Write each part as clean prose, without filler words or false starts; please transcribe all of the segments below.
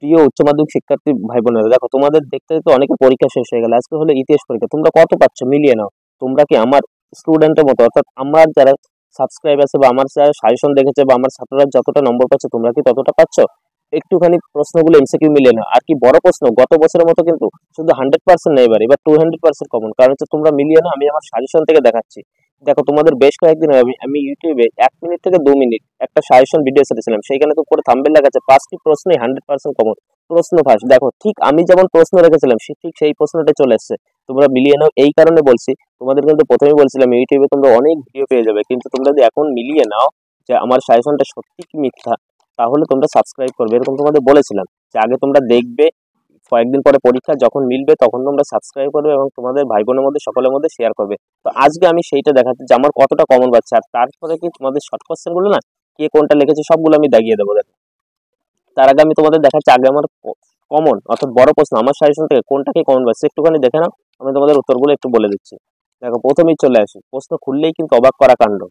প্রিয় উচ্চ মাধ্যমিক শিক্ষার্থী ভাই বোনেরা, দেখো তোমাদের দেখতে তো অনেকে পরীক্ষা শেষ হয়ে গেল, আজকে হলো ইতিহাস পরীক্ষা। তোমরা কত পাচ্ছ মিলিয়ে নাও। তোমরা কি আমার স্টুডেন্টের মতো, অর্থাৎ আমার যারা সাবস্ক্রাইব আছে বা আমার যারা সাজেশন দেখেছে বা আমার ছাত্ররা যতটা নম্বর পাচ্ছে তোমরা কি ততটা পাচ্ছ? একটুখানি প্রশ্নগুলো এমসিকিউ মিলিয়ে নাও। আর কি বড় প্রশ্ন গত বছরের মতো কিন্তু শুধু 100% নেই, এবার 200% কমন, কারণ হচ্ছে তোমরা মিলিয়ে নাও। আমি আমার সাজেশন থেকে দেখাচ্ছি। দেখো তোমাদের বেশ কয়েকদিন আগে আমি ইউটিউবে 1 মিনিট থেকে 2 মিনিট একটা সাজেশন ভিডিও ছেড়েছিলাম, সেইখানে তো পুরো থাম্বনেল লেখা আছে 5টি প্রশ্নই 100% কমন। প্রশ্ন ফাঁস, দেখো ঠিক আমি যেমন প্রশ্ন রেখেছিলাম ঠিক সেই প্রশ্নটা চলে এসেছে। তোমরা মিলিয়ে নাও। এই কারণে বলছি, তোমাদের কিন্তু প্রথমেই বলছিলাম ইউটিউবে তোমরা অনেক ভিডিও পেয়ে যাবে, কিন্তু তোমরা যদি এখন মিলিয়ে নাও যে আমার সাজেশনটা সত্যি কি মিথ্যা, তাহলে তোমরা সাবস্ক্রাইব করবে। এরকম তোমাদের বলেছিলাম যে আগে তোমরা দেখবে, কয়েকদিন পরে পরীক্ষা যখন মিলবে তখন তোমরা সাবস্ক্রাইব করবে এবং তোমাদের ভাই বোনের মধ্যে সকলের মধ্যে শেয়ার করবে। তো আজকে আমি সেইটা দেখাচ্ছি যে আমার কতটা কমন পাচ্ছে, আর তারপরে কি তোমাদের শর্ট কোশ্চেন গুলো না কে কোনটা লিখেছে সবগুলো আমি দাগিয়ে দেবো। দেখো তার আগে আমি তোমাদের দেখাচ্ছি আগে আমার কমন অর্থাৎ বড় প্রশ্ন আমার সাজেশন থেকে কোনটাকে কমন পাচ্ছে একটুখানি দেখে নাও। আমি তোমাদের উত্তরগুলো একটু বলে দিচ্ছি। দেখো প্রথমেই চলে আসি, প্রশ্ন খুললেই কিন্তু অবাক করা কাণ্ড।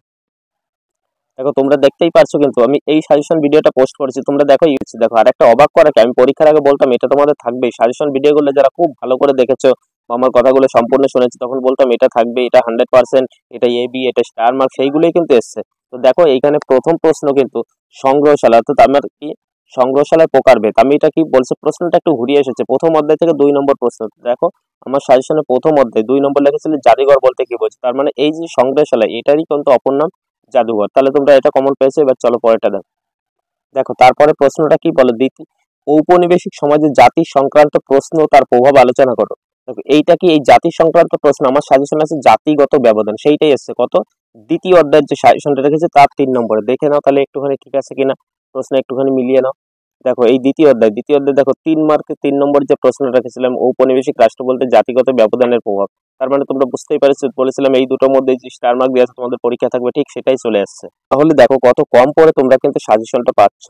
দেখো তোমরা দেখতেই পারছো, কিন্তু আমি এই সাজেশন ভিডিওটা পোস্ট করেছি, তোমরা দেখো দেখো। আর একটা অবাক করা কি, আমি পরীক্ষার আগে বলতাম এটা তোমাদের থাকবেই সাজেশন ভিডিওগুলো, যারা খুব ভালো করে দেখেছো বা আমার কথাগুলো সম্পূর্ণ শুনেছি তখন বলতাম এটা থাকবে, এটা 100%, এটা এবি, এটা স্টার মার্ক, সেইগুলোই কিন্তু এসছে। তো দেখো এইখানে প্রথম প্রশ্ন কিন্তু সংগ্রহশালা, অর্থাৎ আমার কি সংগ্রহশালার প্রকারভেদ। আমি এটা কি বলছে, প্রশ্নটা একটু ঘুরিয়ে এসেছে, প্রথম অধ্যায় থেকে 2 নম্বর প্রশ্ন। দেখো আমার সাজেশনে প্রথম অধ্যায় 2 নম্বর লেখেছিল জাদুঘর বলতে কি বোঝে, তার মানে এই যে সংগ্রহশালা এটারই কিন্তু অপর নাম জাদুঘর। তাহলে তোমরা এটা কমন পেয়েছো। এবার চলো পরেরটা দেখো। দেখো তারপরে প্রশ্নটা কি বলো, ঔপনিবেশিক সমাজে জাতি সংক্রান্ত প্রশ্ন ও তার প্রভাব আলোচনা করো। দেখো এইটা কি, এই জাতি সংক্রান্ত প্রশ্ন আমার সাজেশন আছে জাতিগত ব্যবধান, সেইটাই এসছে কত, দ্বিতীয় অধ্যায়ের যে সাজেশনটা রেখেছে তার 3 নম্বরে। দেখে নাও তাহলে একটুখানি ঠিক আছে কিনা, প্রশ্ন একটুখানি মিলিয়ে নাও। দেখো এই দ্বিতীয় অধ্যায় দেখো 3 মার্কে 3 নম্বর যে প্রশ্ন রেখেছিলাম, ঔপনিবেশিক রাষ্ট্র বলতে জাতিগত ব্যবধানের প্রভাব। তার মানে তোমরা বুঝতেই পারছো, বলেছিলাম এই দুটোর মধ্যে যে স্টার মার্ক দিয়ে আছে তোমাদের পরীক্ষা থাকবে, ঠিক সেটাই চলে আসছে। তাহলে দেখো কত কম পড়ে তোমরা কিন্তু সাজেশনটা পাচ্ছ।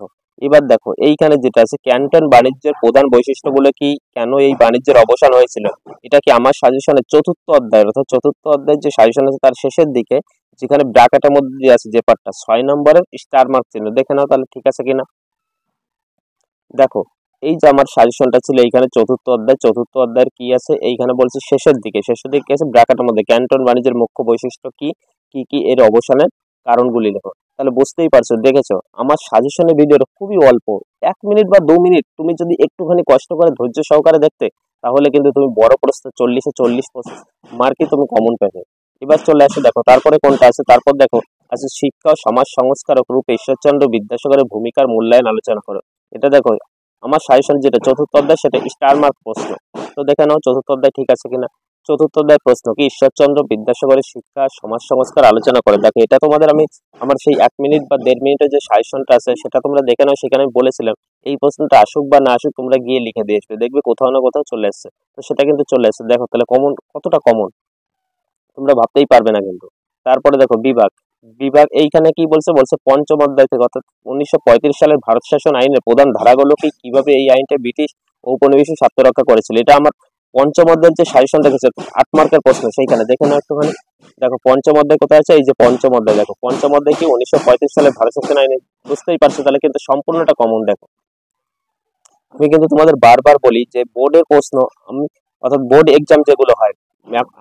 এবার দেখো এইখানে যেটা আছে, ক্যান্টন বাণিজ্যের প্রধান বৈশিষ্ট্য বলে কি, কেন এই বাণিজ্যের অবসান হয়েছিল, এটা কি আমার সাজেশনের 4র্থ অধ্যায়, অর্থাৎ 4র্থ অধ্যায়ের যে সাজেশন আছে তার শেষের দিকে, যেখানে ব্র্যাকেটের মধ্যে দিয়ে আছে যে পার্টটা 6 নম্বরের স্টার মার্ক চিহ্ন, দেখে নাও তাহলে ঠিক আছে কিনা। দেখো এই যে আমার সাজেশনটা ছিল এইখানে 4র্থ অধ্যায়ের কি আছে, এইখানে বলছে শেষের দিকে আছে ব্র্যাকেটের মধ্যে ক্যান্টন বাণিজ্যের মুখ্য বৈশিষ্ট্য কি কি কি এর অবসানের কারণগুলি লেখো। তাহলে বুঝতেই পারছো, দেখেছো আমার সাজেশনের ভিডিওটা খুবই অল্প, 1 মিনিট বা 2 মিনিট, তুমি যদি একটুখানি কষ্ট করে ধৈর্য সহকারে দেখতে, তাহলে কিন্তু তুমি বড় প্রশ্ন 40-40 মার্কই তুমি কমন পাবে। এবার চলে আসো, দেখো তারপরে কোনটা আছে, তারপর দেখো আছে শিক্ষা ও সমাজ সংস্কারক রূপে ঈশ্বরচন্দ্র বিদ্যাসাগরের ভূমিকার মূল্যায়ন আলোচনা করো। এটা দেখো আমার সাজেশন যেটা 4র্থ অধ্যায় সেটা স্টার মার্ক প্রশ্ন। তো দেখে নাও 4র্থ অধ্যায় ঠিক আছে কিনা। 4র্থ অধ্যায় প্রশ্ন কি, ঈশ্বরচন্দ্র বিদ্যাসাগরের শিক্ষা সমাজ সংস্কার আলোচনা করে। দেখো এটা তোমাদের আমি আমার সেই 1 মিনিট বা 1.5 মিনিটের যে সাজেশনটা আছে সেটা তোমরা দেখে নাও, সেখানে আমি বলেছিলাম এই প্রশ্নটা আসুক বা না আসুক তোমরা গিয়ে লিখে দিয়ে আসবে, দেখবে কোথাও না কোথাও চলে আসছে। তো সেটা কিন্তু চলে আসছে। দেখো তাহলে কমন কতটা কমন তোমরা ভাবতেই পারবে না কিন্তু। তারপরে দেখো বিভাগ, এইখানে কি বলছে পঞ্চম অধ্যায় থেকে, অর্থাৎ 1935 সালের ভারত শাসন আইনের প্রধান ধারাগুলো কি, কিভাবে এই আইনটা ব্রিটিশ ঔপনিবেশিক স্বার্থ রক্ষা করেছিল। এটা আমার পঞ্চম অধ্যায়ের যে সাজেশন রেখেছে 8 মার্কের প্রশ্ন, সেইখানে দেখে নাও একটুখানি। দেখো পঞ্চম অধ্যায় কোথায় আছে, এই যে পঞ্চম অধ্যায়। দেখো পঞ্চম অধ্যায় কি 1935 সালের ভারত শাসন আইনে, বুঝতেই পারছো তাহলে কিন্তু সম্পূর্ণটা কমন। দেখো আমি কিন্তু তোমাদের বারবার বলি যে বোর্ডের প্রশ্ন, আমি অর্থাৎ বোর্ড এক্সাম যেগুলো হয়,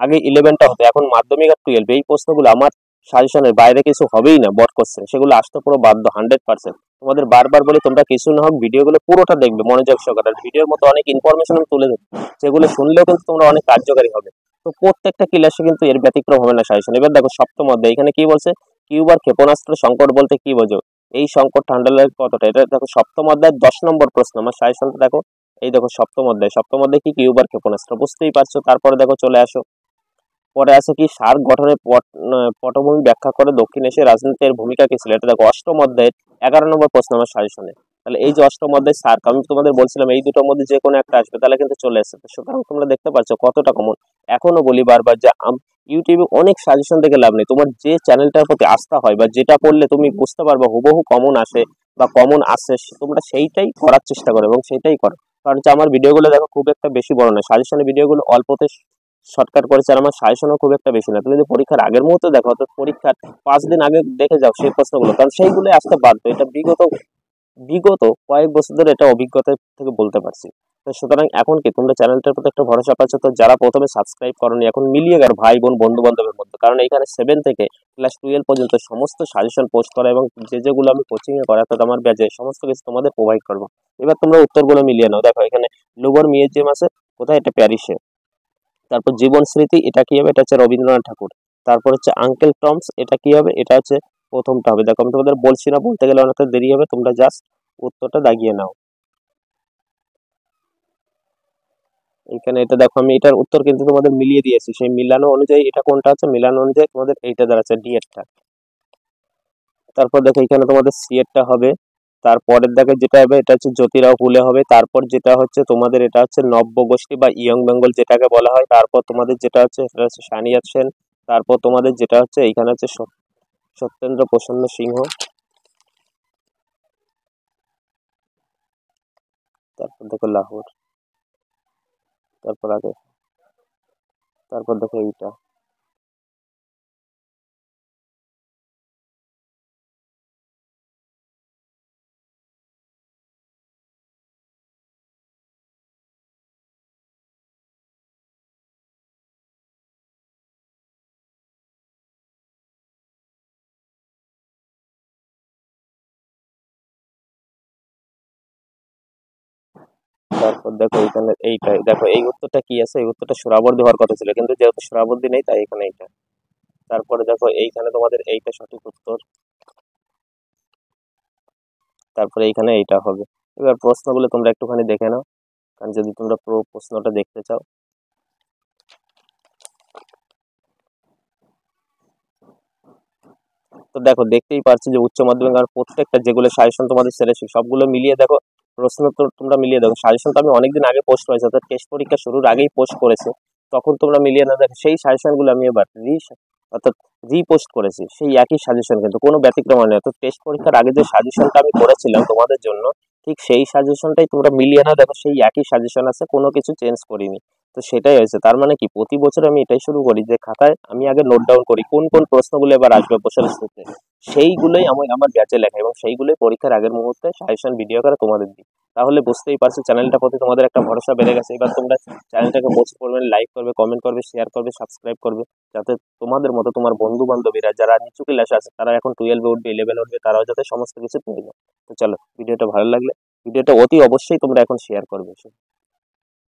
আগে 11টা হতো, এখন মাধ্যমিক আর 12, এই প্রশ্নগুলো আমার সাজেশনের বাইরে কিছু হবেই না। বোর্ড কোশ্চেন সেগুলো আসতে পুরো বাধ্য 100%। তোমাদের বারবার বলি তোমরা কিছু না হোক ভিডিওগুলো পুরোটা দেখবে মনোযোগ সহকারে, ভিডিওর মতো অনেক ইনফরমেশন আমি তুলে দেবো, যেগুলো শুনলেও কিন্তু তোমরা অনেক কার্যকারী হবে। তো প্রত্যেকটা ক্লাসে কিন্তু এর ব্যতিক্রম হবে না সাজেশন। এবার দেখো সপ্তম অধ্যায়, এখানে কি বলছে, কিউব আর ক্ষেপণাস্ত্র সংকট বলতে কি বোঝো, এই সংকট ঠান্ডা কতটা, এটা দেখো সপ্তম অধ্যায় 10 নম্বর প্রশ্ন আমার সাজেশনটা। দেখো এই দেখো সপ্তম অধ্যায় কি কিউবার ক্ষেপণাস্ত্র, বুঝতেই পারছো। তারপরে দেখো চলে আসো, পরে আছে কি সার্ক গঠনের পটভূমি ব্যাখ্যা করে দক্ষিণ এশিয়ার রাজনীতির ভূমিকা কি ছিল, এটা দেখো অষ্টম অধ্যায়ের 11 নম্বর প্রশ্ন আমার সাজেশনে। তাহলে এই যে অষ্টম অধ্যায় সার্ক, আমি তোমাদের বলছিলাম এই দুটোর মধ্যে যে কোনো একটা আসবে, তাহলে কিন্তু চলে এসেছে। সুতরাং তোমরা দেখতে পাচ্ছ কতটা কমন। এখনো বলি বারবার যে ইউটিউবে অনেক সাজেশন দেখে লাভ নেই, তোমার যে চ্যানেলটার প্রতি আস্থা হয় বা যেটা করলে তুমি বুঝতে পারবে হুবহু কমন আসে বা কমন আসে, তোমরা সেইটাই করার চেষ্টা করো এবং সেইটাই করো। কারণ হচ্ছে আমার ভিডিওগুলো দেখো খুব একটা বেশি বড় নয়, সাজেশনের ভিডিওগুলো অল্পতে শর্টকাট করেছে, আর আমার সাজেশনও খুব একটা বেশি না। তুমি যদি পরীক্ষার আগের মুহূর্তে দেখো, অর্থাৎ পরীক্ষার 5 দিন আগে দেখে যাও সেই প্রশ্নগুলো, কারণ সেইগুলো আসতে বাধ্য, এটা বিগত বিগত কয়েক বছর ধরে এটা অভিজ্ঞতা থেকে বলতে পারছি। তো সুতরাং এখন কি তোমরা চ্যানেলটার প্রতি একটা ভরসা পাচ্ছ, তো যারা প্রথমে সাবস্ক্রাইব করনি এখন মিলিয়ে গেল ভাই বোন বন্ধু বান্ধবের মধ্যে, কারণ এখানে 7 থেকে ক্লাস 12 পর্যন্ত সমস্ত সাজেশন পোস্ট করা এবং যেগুলো আমি কোচিং এ করা অর্থাৎ আমার ব্যাচে সমস্ত কিছু তোমাদের প্রোভাইড করবো। এবার তোমরা উত্তরগুলো মিলিয়ে নাও। দেখো এখানে লুবর মিউজিয়াম আছে, কোথায়? এটা প্যারিসে। তারপর জীবন স্মৃতি, এটা কি হবে? এটা হচ্ছে রবীন্দ্রনাথ ঠাকুর। তারপর হচ্ছে আঙ্কেল টমস, এটা কি হবে? এটা হচ্ছে প্রথমটা হবে। দেখো আমি তোমাদের বলছি না, বলতে গেলে অনেকটা দেরি হবে, তোমরা জাস্ট উত্তরটা দাগিয়ে নাও। এখানে এটা দেখো আমি এটার উত্তর কিন্তু তোমাদের মিলিয়ে দিয়েছি, সেই মিলানো অনুযায়ী এটা কোনটা আছে, মিলানো অনুযায়ী তোমাদের এইটা দাঁড়াচ্ছে ডি এরটা। তারপর দেখো এখানে তোমাদের সি এরটা হবে। তারপরের দেখে যেটা হবে এটা হচ্ছে জ্যোতিরাও ফুলে হবে। তারপর যেটা হচ্ছে তোমাদের এটা হচ্ছে নব্য গোষ্ঠী বা ইয়ং বেঙ্গল যেটাকে বলা হয়। তারপর তোমাদের যেটা হচ্ছে সেটা হচ্ছে সানিয়াত সেন। তারপর তোমাদের যেটা হচ্ছে এইখানে হচ্ছে সত্যেন্দ্র প্রসন্ন সিংহ। তারপর দেখো লাহোর। তারপর আগে, তারপর দেখো এইটা। তারপর দেখো এখানে এইটাই, দেখো এই উত্তরটা কি আছে, এই উত্তরটা সোহরাওয়ার্দী হওয়ার কথা ছিল, কিন্তু যেহেতু সোহরাওয়ার্দী নেই তাই এখানে এইটা। তারপরে দেখো এইখানে তোমাদের এইটা সঠিক উত্তর। তারপরে এইখানে এইটা হবে। এবার প্রশ্নগুলো তোমরা একটুখানি দেখে নাও, কারণ যদি তোমরা পুরো প্রশ্নটা দেখতে চাও। তো দেখো দেখতেই পাচ্ছি যে উচ্চ মাধ্যমিক আর প্রত্যেকটা যেগুলো সাজেশন তোমাদের ছেড়েছি সবগুলো মিলিয়ে দেখো, প্রশ্ন তো তোমরা মিলিয়ে দেখো। সাজেশন তো আমি অনেকদিন আগে পোস্ট করেছি, অর্থাৎ টেস্ট পরীক্ষা শুরুর আগেই পোস্ট করেছে, তখন তোমরা মিলিয়ে না দেখো সেই সাজেশনগুলো আমি এবার অর্থাৎ রিপোস্ট করেছি, সেই একই সাজেশন কিন্তু কোনো ব্যতিক্রম হয়নি। অর্থাৎ টেস্ট পরীক্ষার আগে যে সাজেশনটা আমি করেছিলাম তোমাদের জন্য, ঠিক সেই সাজেশনটাই তোমরা মিলিয়ে না দেখো, সেই একই সাজেশন আছে, কোনো কিছু চেঞ্জ করিনি। তো সেটাই হয়েছে, তার মানে কি প্রতি বছর আমি এটাই শুরু করি যে খাতায় আমি আগে নোট ডাউন করি কোন কোন প্রশ্নগুলো এবার আসবে বছর শেষে, সেইগুলোই আমি আমার ব্যাচে লেখা এবং সেইগুলোই পরীক্ষার আগের মুহূর্তে সাজেশন ভিডিও করে তোমাদের দিই। তাহলে বুঝতেই পারছো চ্যানেলটার প্রতি তোমাদের একটা ভরসা বেড়ে গেছে। এবার তোমরা চ্যানেলটাকে পোস্ট করবে, লাইক করবে, কমেন্ট করবে, শেয়ার করবে, সাবস্ক্রাইব করবে, যাতে তোমাদের মতো তোমার বন্ধু বান্ধবীরা যারা নিচু ক্লাসে আছে, তারা এখন 12 উঠবে, 11 উঠবে, তারাও যাতে সমস্ত কিছু পেয়ে যায়। তো চলো, ভিডিওটা ভালো লাগলে ভিডিওটা অতি অবশ্যই তোমরা এখন শেয়ার করবে।